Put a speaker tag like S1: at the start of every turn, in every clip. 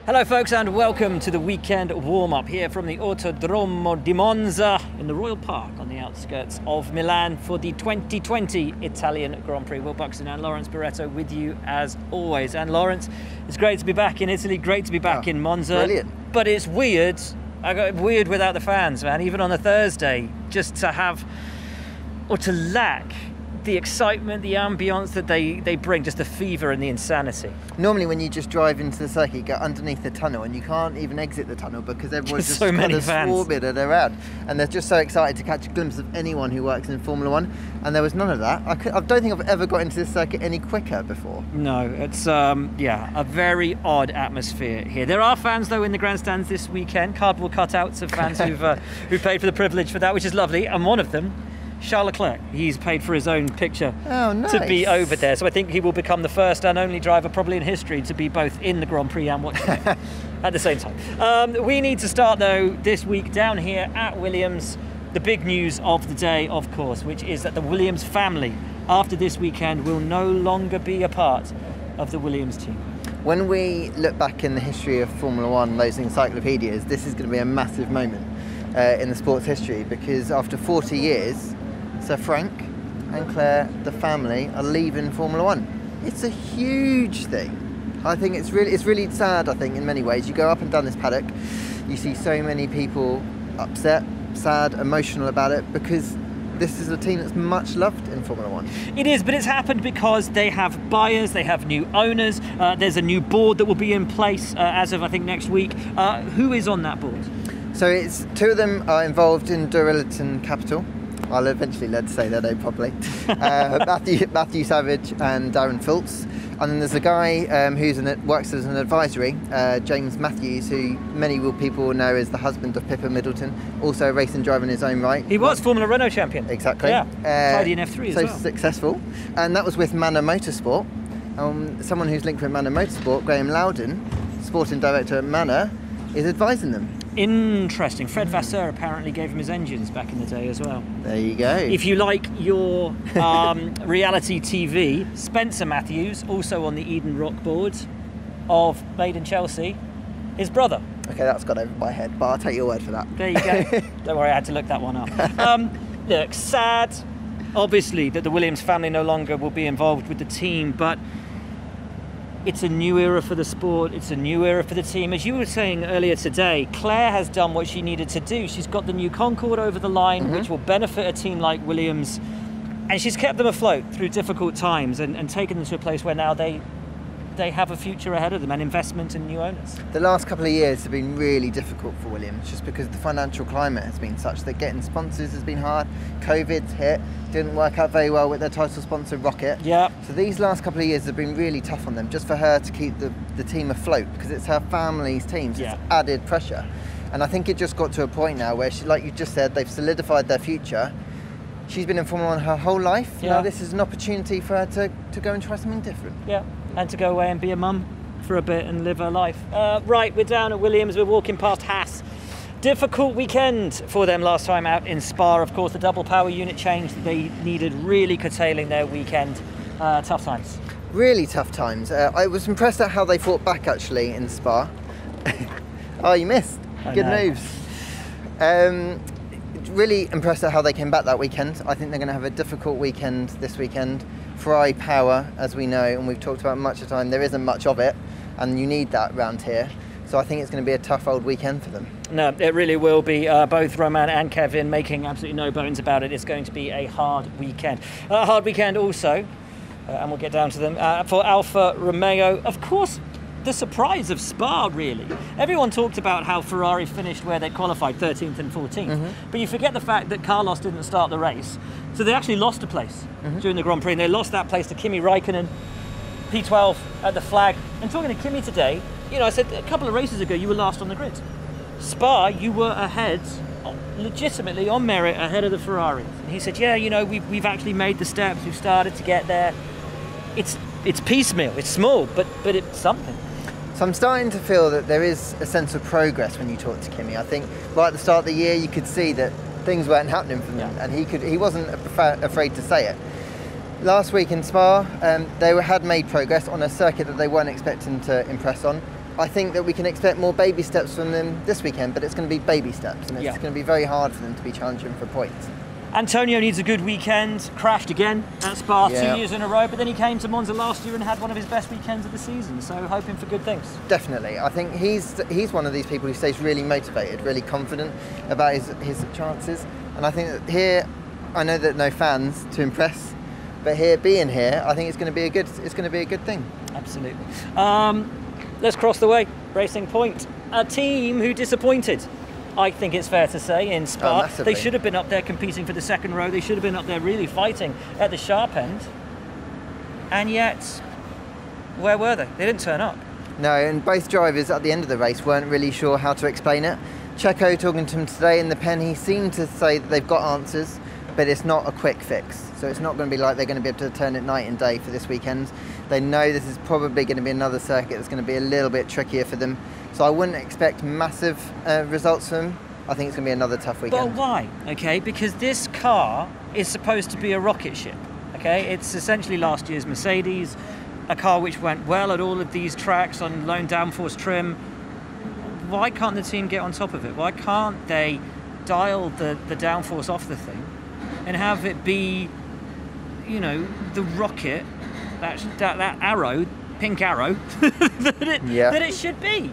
S1: Hello folks, and welcome to the weekend warm-up here from the Autodromo di Monza in the Royal Park on the outskirts of Milan for the 2020 Italian Grand Prix. Will Buxton and Lawrence Barretto with you as always. And Lawrence, it's great to be back in Italy, great to be back in Monza.
S2: Brilliant.
S1: But it's weird, weird without the fans, man. Even on a Thursday, just to have, or to lack, the excitement, the ambience that they bring, just the fever and the insanity.
S2: Normally when you just drive into the circuit, you go underneath the tunnel and you can't even exit the tunnel because everyone's just
S1: so many fans
S2: swarming it around, and they're just so excited to catch a glimpse of anyone who works in Formula One, and there was none of that. I don't think I've ever got into this circuit any quicker before. No,
S1: it's a very odd atmosphere here. There are fans though in the grandstands this weekend, cardboard cutouts of fans who've paid for the privilege for that, which is lovely, and one of them, Charles Leclerc, he's paid for his own picture to be over there. So I think he will become the first and only driver probably in history to be both in the Grand Prix and watching it at the same time. We need to start though this week down here at Williams. The big news of the day, of course, which is that the Williams family after this weekend will no longer be a part of the Williams team.
S2: When we look back in the history of Formula One, those encyclopedias, this is going to be a massive moment in the sport's history, because after 40 years, Sir Frank and Claire, the family, are leaving Formula One. It's a huge thing. I think it's really sad, I think, in many ways. You go up and down this paddock, you see so many people upset, sad, emotional about it, because this is a team that's much loved in Formula One.
S1: It is, but it's happened because they have buyers, they have new owners, there's a new board that will be in place as of, I think, next week. Who is on that board?
S2: So it's two of them are involved in Duraliton Capital. I'll eventually learn to say their name properly. Matthew Savage and Darren Phillips. And then there's a guy who works as an advisory, James Matthews, who many people will know as the husband of Pippa Middleton, also a racing driver in his own right.
S1: He was Formula Renault champion.
S2: Exactly.
S1: Yeah, Friday in F3 as well.
S2: So successful. And that was with Manor Motorsport. Someone who's linked with Manor Motorsport, Graham Loudon, sporting director at Manor, is advising them.
S1: Interesting. Fred Vasseur apparently gave him his engines back in the day as well.
S2: There you go.
S1: If you like your reality TV, Spencer Matthews, also on the Eden Rock board of Made in Chelsea, his brother.
S2: Okay, that's gone over my head, but I'll take your word for that.
S1: There you go. Don't worry, I had to look that one up. Look, sad, obviously, that the Williams family no longer will be involved with the team, but it's a new era for the sport, it's a new era for the team. As you were saying earlier today, Claire has done what she needed to do. She's got the new Concorde over the line, which will benefit a team like Williams, and she's kept them afloat through difficult times and taken them to a place where now they have a future ahead of them and investment in new owners.
S2: The last couple of years have been really difficult for Williams, just because the financial climate has been such that getting sponsors has been hard. COVID's hit, didn't work out very well with their title sponsor Rocket.
S1: Yeah.
S2: So these last couple of years have been really tough on them, just for her to keep the team afloat, because it's her family's team, so it's added pressure. And I think it just got to a point now where, like you just said, they've solidified their future. She's been in Formula One her whole life.
S1: Yeah.
S2: Now this is an opportunity for her to go and try something different.
S1: Yeah, and to go away and be a mum for a bit and live her life. Right, we're down at Williams, we're walking past Haas. Difficult weekend for them last time out in Spa. Of course, the double power unit change that they needed really curtailing their weekend. Tough times. Really tough times.
S2: I was impressed at how they fought back actually in Spa. Oh, you missed. Good moves. Really impressed at how they came back that weekend. I think they're going to have a difficult weekend this weekend. Ferrari power, as we know, and we've talked about much of the time, there isn't much of it, and you need that around here. So I think it's going to be a tough old weekend for them. No, it really will be. Both Roman and Kevin making absolutely no bones about it. It's going to be a hard weekend. A hard weekend also, and we'll get down to them, for Alfa Romeo. Of course, the surprise of Spa, really. Everyone talked about how Ferrari finished where they qualified, 13th and 14th. But you forget the fact that Carlos didn't start the race. So they actually lost a place during the Grand Prix, and they lost that place to Kimi Räikkönen, P12 at the flag. And talking to Kimi today, you know, I said a couple of races ago, you were last on the grid. Spa, you were ahead, legitimately on merit, ahead of the Ferraris. And he said, yeah, you know, we've actually made the steps, we've started to get there. It's piecemeal, it's small, but it's something. So I'm starting to feel that there is a sense of progress when you talk to Kimi. I think right at the start of the year, you could see that things weren't happening for them, and he wasn't afraid to say it. Last week in Spa, they had made progress on a circuit that they weren't expecting to impress on. I think that we can expect more baby steps from them this weekend, but it's going to be baby steps, and it's going to be very hard for them to be challenging for points.
S1: Antonio needs a good weekend. Crashed again at Spa 2 years in a row, but then he came to Monza last year and had one of his best weekends of the season, so hoping for good things.
S2: Definitely. I think he's one of these people who stays really motivated, really confident about his chances, and I think that here, I know that no fans to impress, but being here, I think it's going to be a good thing.
S1: Absolutely. Let's cross the way. Racing Point, a team who disappointed, I think it's fair to say, in Spa. They should have been up there competing for the second row. They should have been up there really fighting at the sharp end. And yet, where were they? They didn't turn up.
S2: No, and both drivers at the end of the race weren't really sure how to explain it. Checo, talking to him today in the pen, he seemed to say that they've got answers, but it's not a quick fix. So it's not going to be like they're going to be able to turn it night and day for this weekend. They know this is probably going to be another circuit that's going to be a little bit trickier for them. So I wouldn't expect massive results from them. I think it's going to be another tough weekend.
S1: But why? Okay, because this car is supposed to be a rocket ship. Okay, it's essentially last year's Mercedes, a car which went well at all of these tracks on low downforce trim. Why can't the team get on top of it? Why can't they dial the downforce off the thing and have it be, you know, the rocket, that arrow, pink arrow, that it should be?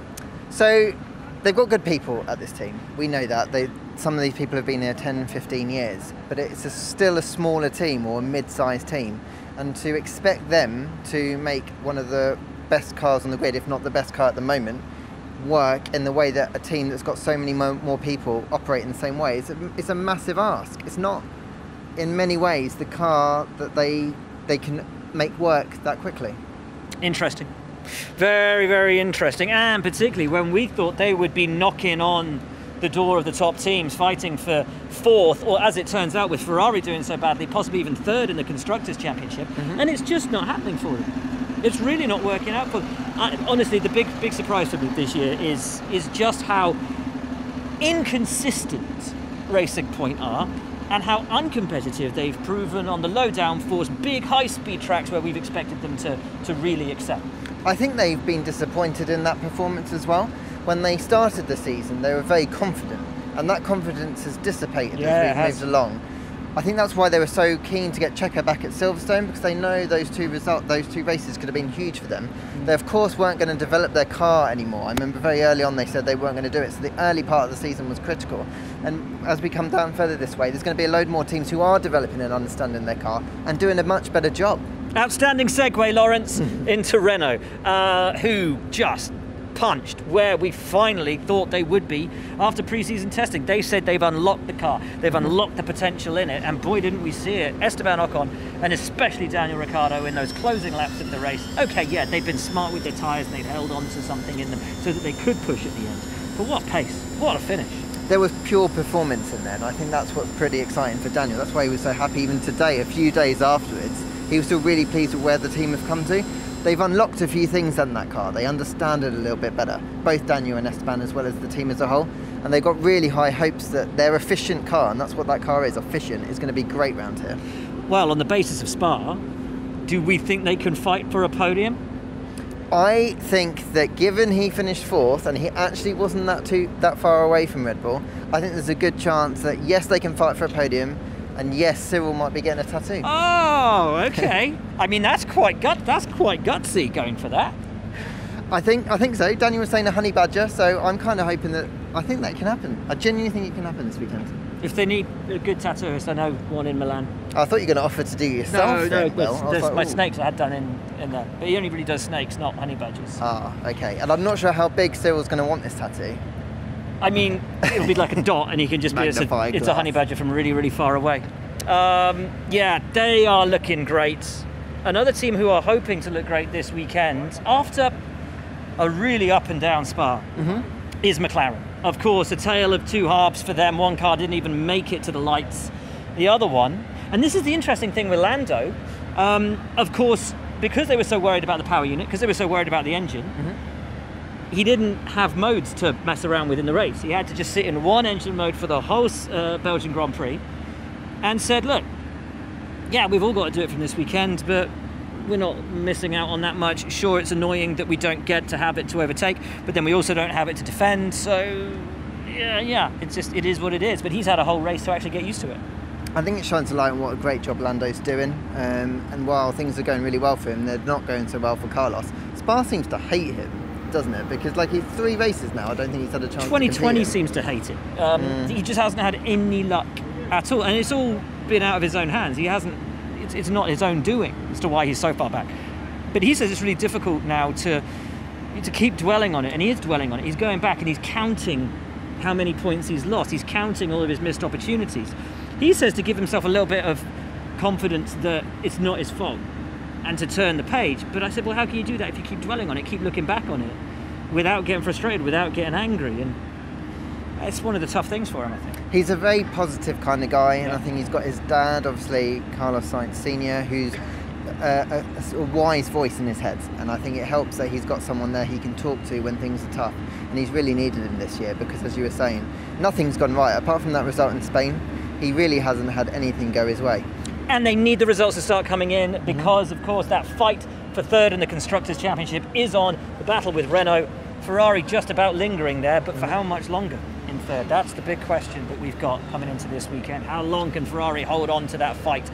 S2: So they've got good people at this team. We know that. Some of these people have been here 10, 15 years, but it's still a smaller team or a mid-sized team. And to expect them to make one of the best cars on the grid, if not the best car at the moment, work in the way that a team that's got so many more people operate in the same way, it's a massive ask. It's not, in many ways, the car that they can make work that quickly.
S1: Interesting. Very, very interesting. And particularly when we thought they would be knocking on the door of the top teams, fighting for fourth, or as it turns out with Ferrari doing so badly, possibly even third in the Constructors' Championship. And it's just not happening for them. It's really not working out for them. Honestly, the big surprise for me this year is just how inconsistent Racing Point are, and how uncompetitive they've proven on the low downforce, big high-speed tracks where we've expected them to really excel.
S2: I think they've been disappointed in that performance as well. When they started the season, they were very confident, and that confidence has dissipated as we've moved along. I think that's why they were so keen to get Checo back at Silverstone, because they know those two races could have been huge for them. They of course weren't going to develop their car anymore. I remember very early on they said they weren't going to do it, so the early part of the season was critical. And as we come down further this way, there's going to be a load more teams who are developing and understanding their car and doing a much better job.
S1: Outstanding segue, Lawrence, into Renault, who just punched where we finally thought they would be after pre-season testing. They said they've unlocked the car, they've unlocked the potential in it, and boy didn't we see it. Esteban Ocon and especially Daniel Ricciardo in those closing laps of the race. Okay, yeah, they've been smart with their tyres and they've held on to something in them so that they could push at the end. But what pace, what a finish.
S2: There was pure performance in there, and I think that's what's pretty exciting for Daniel. That's why he was so happy even today, a few days afterwards. He was still really pleased with where the team have come to. They've unlocked a few things in that car. They understand it a little bit better, both Daniel and Esteban as well as the team as a whole. And they've got really high hopes that their efficient car, and that's what that car is, efficient, is going to be great round here.
S1: Well, on the basis of Spa, do we think they can fight for a podium?
S2: I think that given he finished fourth and he actually wasn't that far away from Red Bull, I think there's a good chance that yes, they can fight for a podium. And yes, Cyril might be getting a tattoo.
S1: Oh, okay. I mean, that's quite gutsy going for that.
S2: I think so. Daniel was saying a honey badger, so I'm kind of hoping that I think that can happen. I genuinely think it can happen this weekend.
S1: If they need a good tattooist, I know one in Milan.
S2: I thought you were going to offer to do yourself.
S1: No, there's my snakes I had done in there. But he only really does snakes, not honey badgers.
S2: Ah, okay. And I'm not sure how big Cyril's going to want this tattoo.
S1: I mean, it'll be like a dot, and he can just be it's a honey badger from really, really far away. Yeah, they are looking great. Another team who are hoping to look great this weekend, after a really up and down Spa, is McLaren. Of course, a tale of two halves for them. One car didn't even make it to the lights. The other one, and this is the interesting thing with Lando, of course, because they were so worried about the power unit, because they were so worried about the engine, he didn't have modes to mess around with in the race. He had to just sit in one engine mode for the whole Belgian Grand Prix, and said, look, yeah, we've all got to do it from this weekend, but we're not missing out on that much. Sure, it's annoying that we don't get to have it to overtake, but then we also don't have it to defend, so yeah, it is what it is. But he's had a whole race to actually get used to it.
S2: I think it shines a light on what a great job Lando's doing, and while things are going really well for him, they're not going so well for Carlos. Spa seems to hate him, doesn't it? Because like he's 3 races now, I don't think he's had a chance
S1: 2020
S2: to
S1: seems to hate it. He just hasn't had any luck at all, and it's all been out of his own hands. He hasn't. It's not his own doing as to why he's so far back. But he says it's really difficult now to keep dwelling on it, and he is dwelling on it. He's going back and he's counting how many points he's lost. He's counting all of his missed opportunities. He says to give himself a little bit of confidence that it's not his fault and to turn the page. But I said, well, how can you do that if you keep dwelling on it, keep looking back on it without getting frustrated, without getting angry? And it's one of the tough things for him, I think.
S2: He's a very positive kind of guy, and I think he's got his dad, obviously Carlos Sainz Sr., who's a sort of wise voice in his head, and I think it helps that he's got someone there he can talk to when things are tough, and he's really needed him this year because, as you were saying, nothing's gone right. Apart from that result in Spain, he really hasn't had anything go his way.
S1: And they need the results to start coming in because, of course, that fight for third in the Constructors' Championship is on. The battle with Renault. Ferrari just about lingering there, but for how much longer in third? That's the big question that we've got coming into this weekend. How long can Ferrari hold on to that fight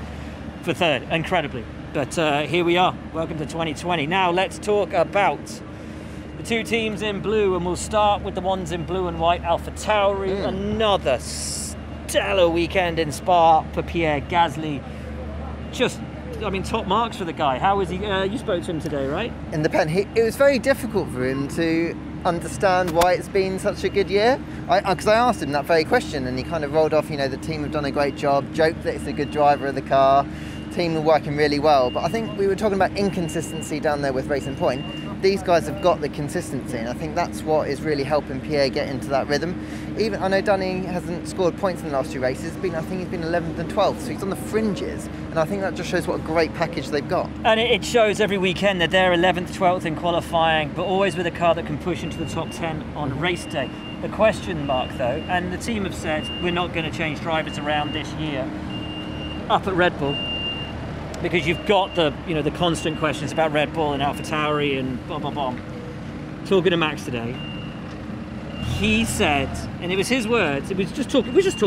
S1: for third? Incredibly. But here we are. Welcome to 2020. Now let's talk about the 2 teams in blue, and we'll start with the ones in blue and white. AlphaTauri, another stellar weekend in Spa for Pierre Gasly. Just, I mean, top marks for the guy. How was he? You spoke to him today, right? In the pen.
S2: It was very difficult for him to understand why it's been such a good year. Because I asked him that very question, and he kind of rolled off, you know, the team have done a great job, joked that it's a good driver of the car, team are working really well. But I think we were talking about inconsistency down there with Racing Point. These guys have got the consistency, and I think that's what is really helping Pierre get into that rhythm. Even I know Danny hasn't scored points in the last 2 races. I think he's been 11th and 12th, so he's on the fringes, and I think that just shows what a great package they've got.
S1: And it shows every weekend that they're 11th, 12th in qualifying, but always with a car that can push into the top 10 on race day. The question mark, though, and the team have said we're not going to change drivers around this year up at Red Bull, because you've got the constant questions about Red Bull and AlphaTauri and blah blah blah. Talking to Max today, he said, and it was his words, we're just talking, just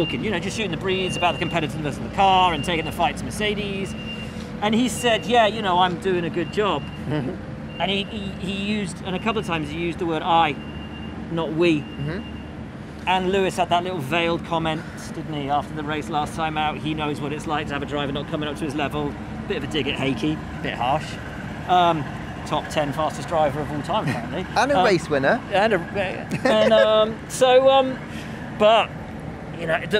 S1: shooting the breeze about the competitiveness of the car and taking the fight to Mercedes. And he said, yeah, I'm doing a good job. And he used, and a couple of times he used the word I, not we. And Lewis had that little veiled comment, didn't he, after the race last time out? He knows what it's like to have a driver not coming up to his level. Bit of a dig at Hakey, bit harsh. Top 10 fastest driver of all time, apparently.
S2: And a race winner.
S1: But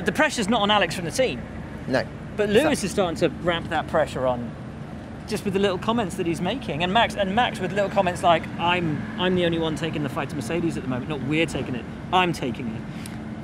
S1: the pressure's not on Alex from the team.
S2: No.
S1: But Lewis is starting to ramp that pressure on, just with the little comments that he's making, and Max with little comments like, I'm the only one taking the fight to Mercedes at the moment. Not we're taking it, I'm taking it.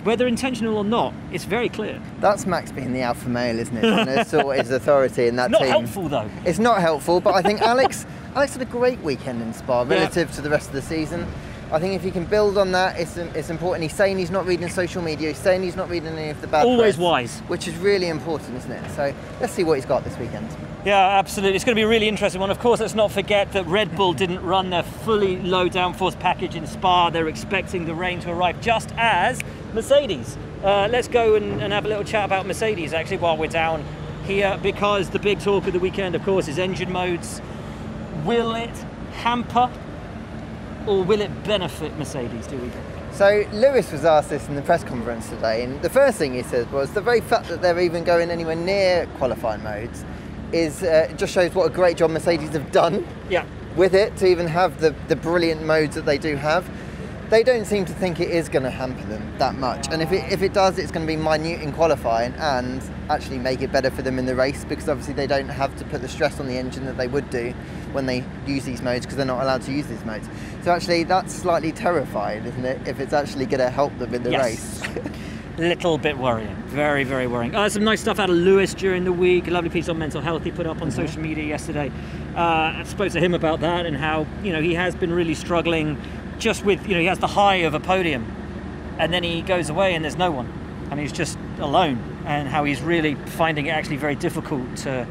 S1: Whether intentional or not, it's very clear.
S2: That's Max being the alpha male, isn't it? And assert his authority in that team.
S1: Not helpful, though.
S2: It's not helpful, but I think Alex had a great weekend in Spa relative to the rest of the season. I think if he can build on that, it's important. He's saying he's not reading social media. He's saying he's not reading any of the bad
S1: Always
S2: press,
S1: wise.
S2: Which is really important, isn't it? So let's see what he's got this weekend.
S1: Yeah, absolutely. It's going to be a really interesting one. Of course, let's not forget that Red Bull didn't run their fully low downforce package in Spa. They're expecting the rain to arrive just as Mercedes. Let's go and have a little chat about Mercedes, actually, while we're down here, because the big talk of the weekend, of course, is engine modes. Will it hamper or will it benefit Mercedes, do we think?
S2: So Lewis was asked this in the press conference today, and the first thing he said was the very fact that they're even going anywhere near qualifying modes is just shows what a great job Mercedes have done with it to even have the brilliant modes that they do have. They don't seem to think it is going to hamper them that much, and if it does, it's going to be minute in qualifying and actually make it better for them in the race, because obviously they don't have to put the stress on the engine that they would do when they use these modes, because they're not allowed to use these modes. So actually that's slightly terrifying, isn't it, if it's actually going to help them in the race.
S1: Little bit worrying, very, very worrying. Some nice stuff out of Lewis during the week. A lovely piece on mental health he put up on social media yesterday. I spoke to him about that and how he has been really struggling just with, he has the high of a podium, and then he goes away and there's no one, and he's just alone, and how he's really finding it actually very difficult to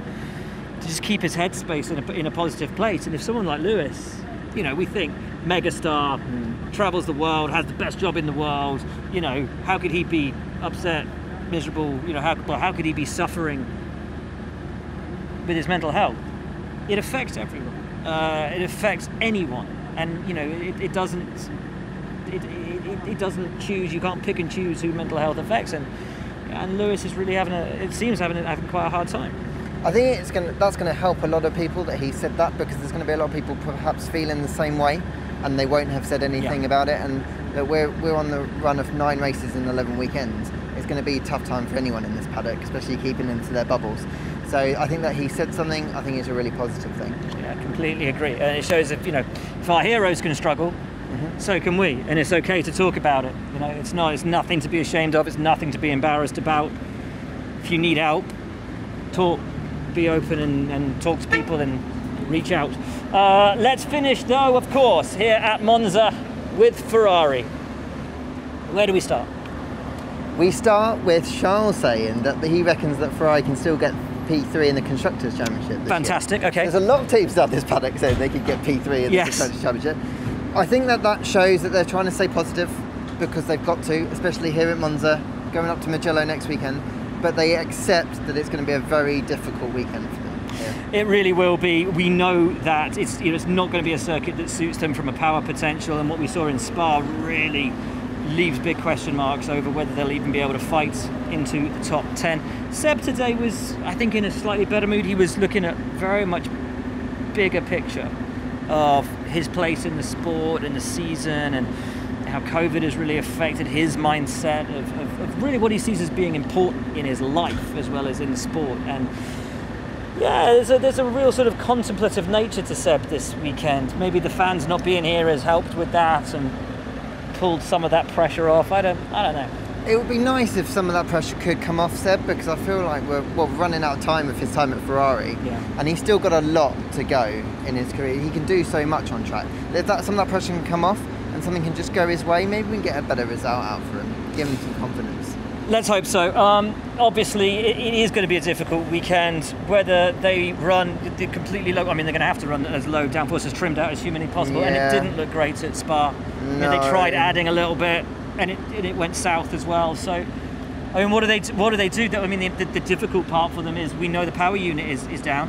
S1: just keep his headspace in a positive place. And if someone like Lewis, we think megastar, travels the world, has the best job in the world, how could he be upset, miserable, how could he be suffering with his mental health? It affects everyone. It affects anyone, and it doesn't choose. You can't pick and choose who mental health affects, and Lewis is really having quite a hard time.
S2: I think that's going to help a lot of people that he said that, because there's going to be a lot of people perhaps feeling the same way, and they won't have said anything about it. And that we're on the run of 9 races in 11 weekends. It's going to be a tough time for anyone in this paddock, especially keeping them to their bubbles. So I think that he said something, I think it's a really positive thing.
S1: Yeah, I completely agree. And it shows if our heroes can struggle, so can we. And it's okay to talk about it. It's nothing to be ashamed of. It's nothing to be embarrassed about. If you need help, talk, be open and talk to people and reach out. Let's finish though, of course, here at Monza with Ferrari. Where do we start?
S2: We start with Charles saying that he reckons that Ferrari can still get P3 in the Constructors' Championship this
S1: Fantastic,
S2: year.
S1: okay.
S2: There's a lot of teams out this paddock saying they could get P3 in the Constructors' Championship. I think that shows that they're trying to stay positive, because they've got to, especially here at Monza, going up to Mugello next weekend, but they accept that it's going to be a very difficult weekend for them. Yeah.
S1: It really will be. We know that it's not going to be a circuit that suits them from a power potential, and what we saw in Spa really leaves big question marks over whether they'll even be able to fight into the top 10. Seb today was, I think, in a slightly better mood. He was looking at very much bigger picture of his place in the sport and the season, and how COVID has really affected his mindset of really what he sees as being important in his life as well as in the sport. And yeah, there's a real sort of contemplative nature to Seb this weekend. Maybe the fans not being here has helped with that and pulled some of that pressure off. I don't know.
S2: It would be nice if some of that pressure could come off Seb, because I feel like we're running out of time with his time at Ferrari, and he's still got a lot to go in his career. He can do so much on track. If some of that pressure can come off and something can just go his way, maybe we can get a better result out for him, give him some confidence.
S1: Let's hope so. Obviously, it is going to be a difficult weekend. Whether they run completely low, they're going to have to run as low downforce as trimmed out as humanly possible, and it didn't look great at Spa.
S2: No.
S1: They tried adding a little bit, and it went south as well. So, what do they do? The difficult part for them is we know the power unit is down.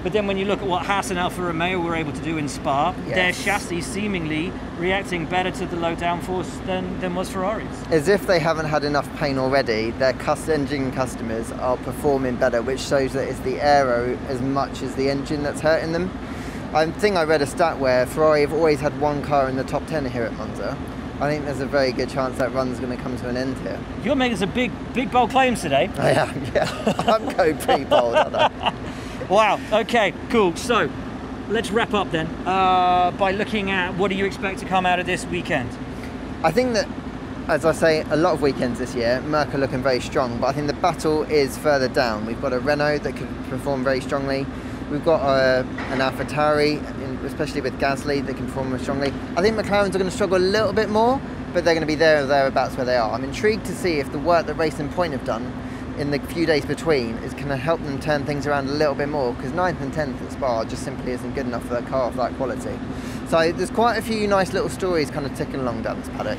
S1: But then when you look at what Haas and Alfa Romeo were able to do in Spa, their chassis seemingly reacting better to the low downforce than was Ferrari's.
S2: As if they haven't had enough pain already, their engine customers are performing better, which shows that it's the aero as much as the engine that's hurting them. I think I read a stat where Ferrari have always had one car in the top 10 here at Monza. I think there's a very good chance that run's going to come to an end here.
S1: You're making some big bold claims today.
S2: I am, yeah. I'm going pretty bold, aren't I?
S1: Wow, okay, cool. So, let's wrap up then by looking at what do you expect to come out of this weekend?
S2: I think that, as I say, a lot of weekends this year, Merc are looking very strong, but I think the battle is further down. We've got a Renault that could perform very strongly. We've got an AlphaTauri, especially with Gasly, that can perform strongly. I think McLaren's are going to struggle a little bit more, but they're going to be there or thereabouts where they are. I'm intrigued to see if the work that Racing Point have done in the few days between is going to help them turn things around a little bit more, because 9th and 10th at Spa just simply isn't good enough for a car of that quality. So there's quite a few nice little stories kind of ticking along down this paddock.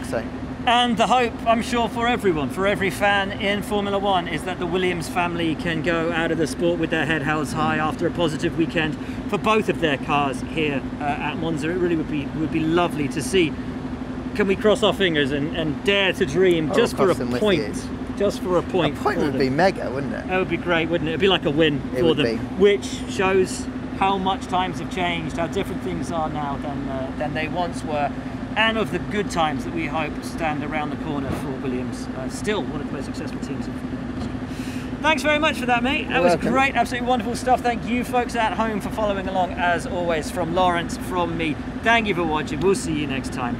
S1: And the hope, I'm sure, for everyone, for every fan in Formula One, is that the Williams family can go out of the sport with their head held high after a positive weekend for both of their cars here at Monza. It really would be lovely to see. Can we cross our fingers and dare to dream just for a point? Just for a point.
S2: A point would be mega, wouldn't it?
S1: That would be great, wouldn't it? It'd be like a win for them, which shows how much times have changed, how different things are now than they once were, and of the good times that we hope stand around the corner for Williams. Still one of the most successful teams in Formula One. Thanks very much for that, mate. That was great, absolutely wonderful stuff. Thank you folks at home for following along as always. From Lawrence, from me, thank you for watching. We'll see you next time.